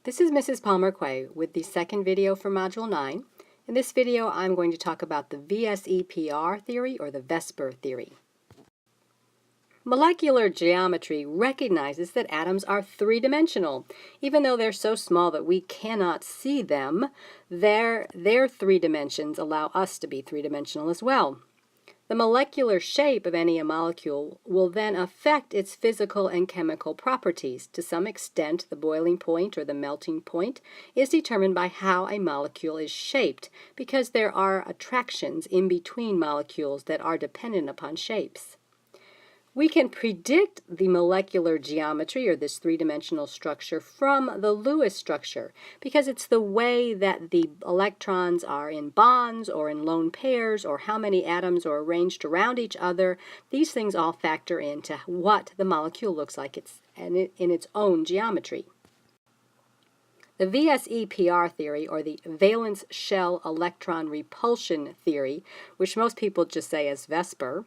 This is Mrs. Palmer-Quay with the second video for Module 9. In this video, I'm going to talk about the VSEPR theory or the VSEPR theory. Molecular geometry recognizes that atoms are three-dimensional. Even though they're so small that we cannot see them, their three dimensions allow us to be three-dimensional as well. The molecular shape of any molecule will then affect its physical and chemical properties. To some extent, the boiling point or the melting point is determined by how a molecule is shaped, because there are attractions in between molecules that are dependent upon shapes. We can predict the molecular geometry, or this three-dimensional structure, from the Lewis structure, because it's the way that the electrons are in bonds or in lone pairs, or how many atoms are arranged around each other. These things all factor into what the molecule looks like in its own geometry. The VSEPR theory, or the valence shell electron repulsion theory, which most people just say as VSEPR,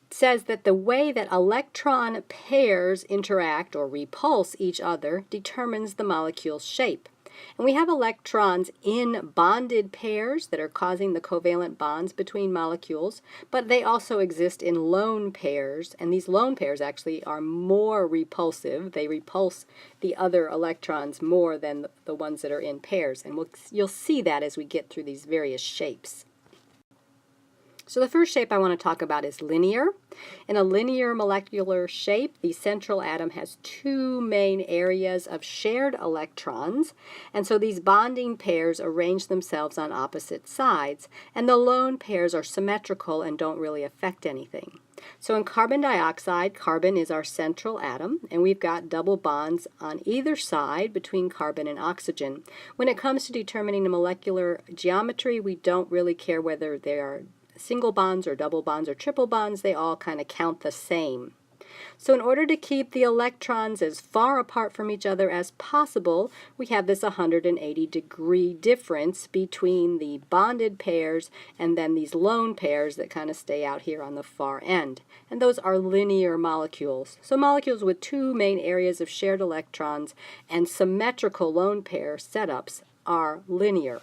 says that the way that electron pairs interact or repulse each other determines the molecule's shape. And we have electrons in bonded pairs that are causing the covalent bonds between molecules, but they also exist in lone pairs, and these lone pairs actually are more repulsive. They repulse the other electrons more than the ones that are in pairs, and you'll see that as we get through these various shapes. So the first shape I want to talk about is linear. In a linear molecular shape, the central atom has two main areas of shared electrons, and so these bonding pairs arrange themselves on opposite sides, and the lone pairs are symmetrical and don't really affect anything. So in carbon dioxide, carbon is our central atom, and we've got double bonds on either side between carbon and oxygen. When it comes to determining the molecular geometry, we don't really care whether they are single bonds or double bonds or triple bonds. They all kind of count the same. So in order to keep the electrons as far apart from each other as possible, we have this 180-degree difference between the bonded pairs and then these lone pairs that kind of stay out here on the far end. And those are linear molecules. So molecules with two main areas of shared electrons and symmetrical lone pair setups are linear.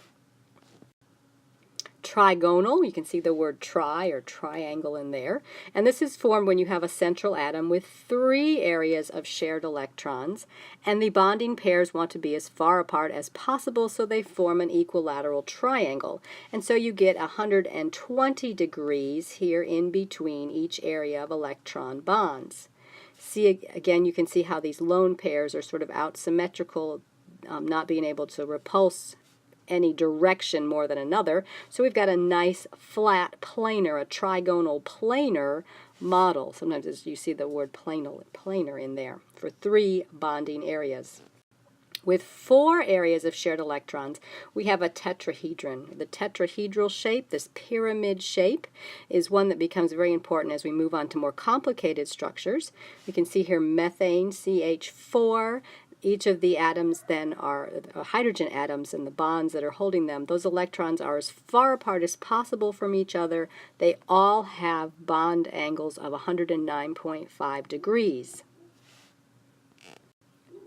Trigonal, you can see the word tri or triangle in there, and this is formed when you have a central atom with three areas of shared electrons, and the bonding pairs want to be as far apart as possible, so they form an equilateral triangle, and so you get 120 degrees here in between each area of electron bonds. See, again, you can see how these lone pairs are sort of out symmetrical, not being able to repulse any direction more than another. So we've got a nice flat planar, a trigonal planar model. Sometimes you see the word planar in there for three bonding areas. With four areas of shared electrons, we have a tetrahedron. The tetrahedral shape, this pyramid shape, is one that becomes very important as we move on to more complicated structures. We can see here methane, CH4. Each of the atoms then are hydrogen atoms, and the bonds that are holding them, those electrons are as far apart as possible from each other. They all have bond angles of 109.5 degrees.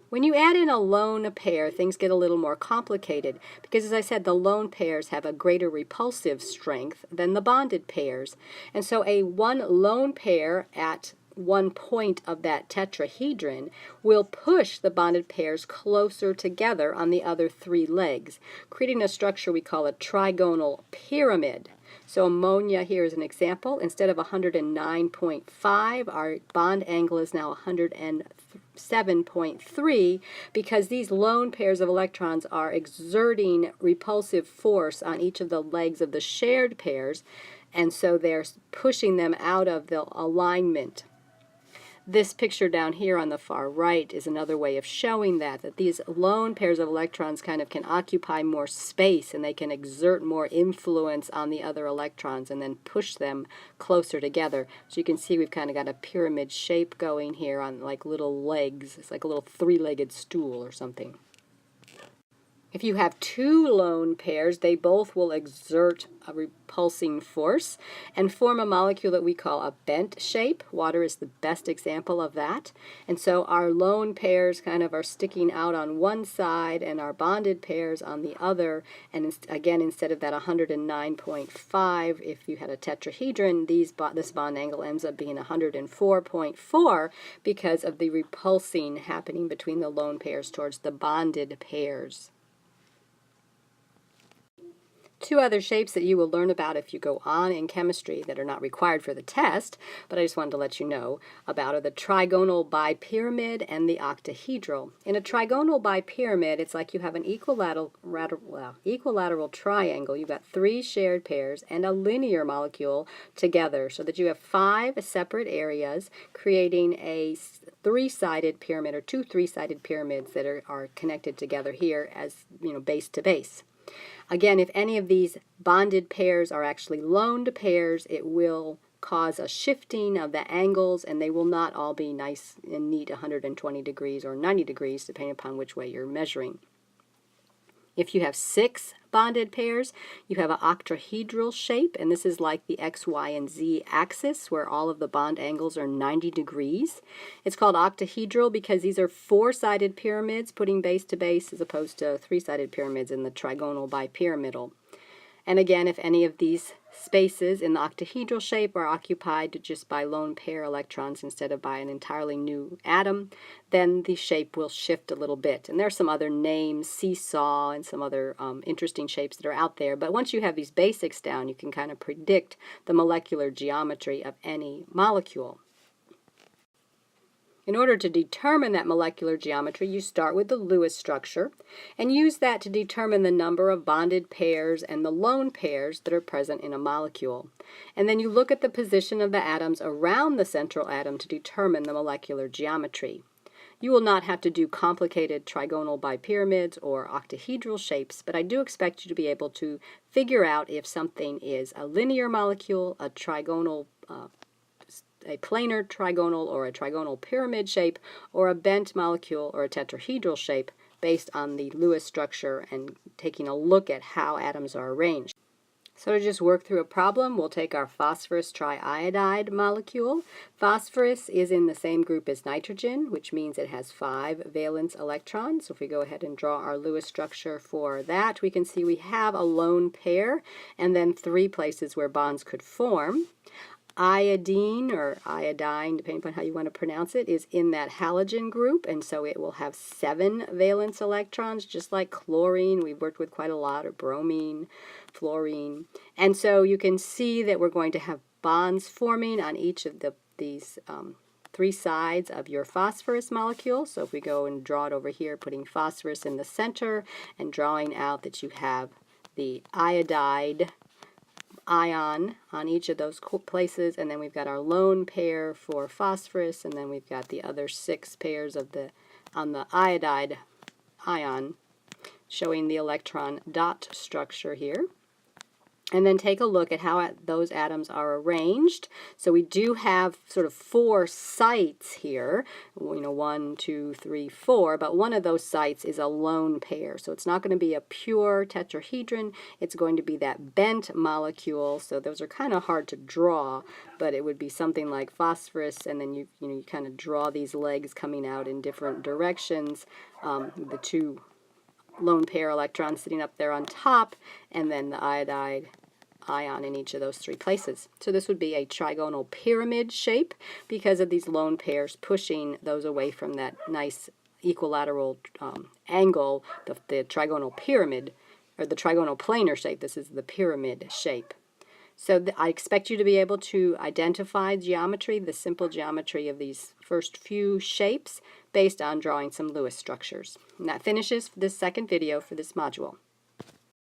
When you add in a lone pair, things get a little more complicated because, as I said, the lone pairs have a greater repulsive strength than the bonded pairs. And so one lone pair at one point of that tetrahedron will push the bonded pairs closer together on the other three legs, creating a structure we call a trigonal pyramid. So ammonia here is an example. Instead of 109.5, our bond angle is now 107.3 because these lone pairs of electrons are exerting repulsive force on each of the legs of the shared pairs, and so they're pushing them out of the alignment. This picture down here on the far right is another way of showing that these lone pairs of electrons kind of can occupy more space, and they can exert more influence on the other electrons and then push them closer together. So you can see we've kind of got a pyramid shape going here on like little legs. It's like a little three-legged stool or something. If you have two lone pairs, they both will exert a repulsing force and form a molecule that we call a bent shape. Water is the best example of that. And so our lone pairs kind of are sticking out on one side and our bonded pairs on the other. And again, instead of that 109.5, if you had a tetrahedron, this bond angle ends up being 104.4 because of the repulsing happening between the lone pairs towards the bonded pairs. Two other shapes that you will learn about if you go on in chemistry that are not required for the test, but I just wanted to let you know about are the trigonal bipyramid and the octahedral. In a trigonal bipyramid, it's like you have an equilateral triangle. You've got three shared pairs and a linear molecule together so that you have 5 separate areas creating a three-sided pyramid or two three-sided pyramids that are connected together here as base to base. Again, if any of these bonded pairs are actually loned pairs, it will cause a shifting of the angles, and they will not all be nice and neat 120 degrees or 90 degrees, depending upon which way you're measuring. If you have 6 bonded pairs, you have an octahedral shape, and this is like the X, Y, and Z axis where all of the bond angles are 90 degrees. It's called octahedral because these are 4-sided pyramids putting base to base as opposed to 3-sided pyramids in the trigonal bipyramidal. And again, if any of these spaces in the octahedral shape are occupied just by lone pair electrons instead of by an entirely new atom, then the shape will shift a little bit. And there are some other names, seesaw, and some other interesting shapes that are out there. But once you have these basics down, you can kind of predict the molecular geometry of any molecule. In order to determine that molecular geometry, you start with the Lewis structure and use that to determine the number of bonded pairs and the lone pairs that are present in a molecule. And then you look at the position of the atoms around the central atom to determine the molecular geometry. You will not have to do complicated trigonal bipyramids or octahedral shapes, but I do expect you to be able to figure out if something is a linear molecule, a trigonal a planar trigonal or a trigonal pyramid shape, or a bent molecule or a tetrahedral shape based on the Lewis structure and taking a look at how atoms are arranged. So to just work through a problem, we'll take our phosphorus triiodide molecule. Phosphorus is in the same group as nitrogen, which means it has 5 valence electrons. So if we go ahead and draw our Lewis structure for that, we can see we have a lone pair and then 3 places where bonds could form. Iodine, or iodine, depending upon how you want to pronounce it, is in that halogen group, and so it will have 7 valence electrons, just like chlorine. We've worked with quite a lot, or bromine, fluorine. And so you can see that we're going to have bonds forming on each of these 3 sides of your phosphorus molecule. So if we go and draw it over here, putting phosphorus in the center and drawing out that you have the iodide ion on each of those places, and then we've got our lone pair for phosphorus, and then we've got the other 6 pairs on the iodide ion, showing the electron dot structure here. And then take a look at how those atoms are arranged. So we do have sort of 4 sites here, 1, 2, 3, 4, but one of those sites is a lone pair. So it's not going to be a pure tetrahedron, it's going to be that bent molecule. So those are kind of hard to draw, but it would be something like phosphorus, and then you kind of draw these legs coming out in different directions, the 2 lone pair electrons sitting up there on top, and then the iodide ion in each of those 3 places. So this would be a trigonal pyramid shape because of these lone pairs pushing those away from that nice equilateral angle, the trigonal pyramid, or the trigonal planar shape. This is the pyramid shape. So I expect you to be able to identify geometry, the simple geometry of these first few shapes based on drawing some Lewis structures. And that finishes this second video for this module.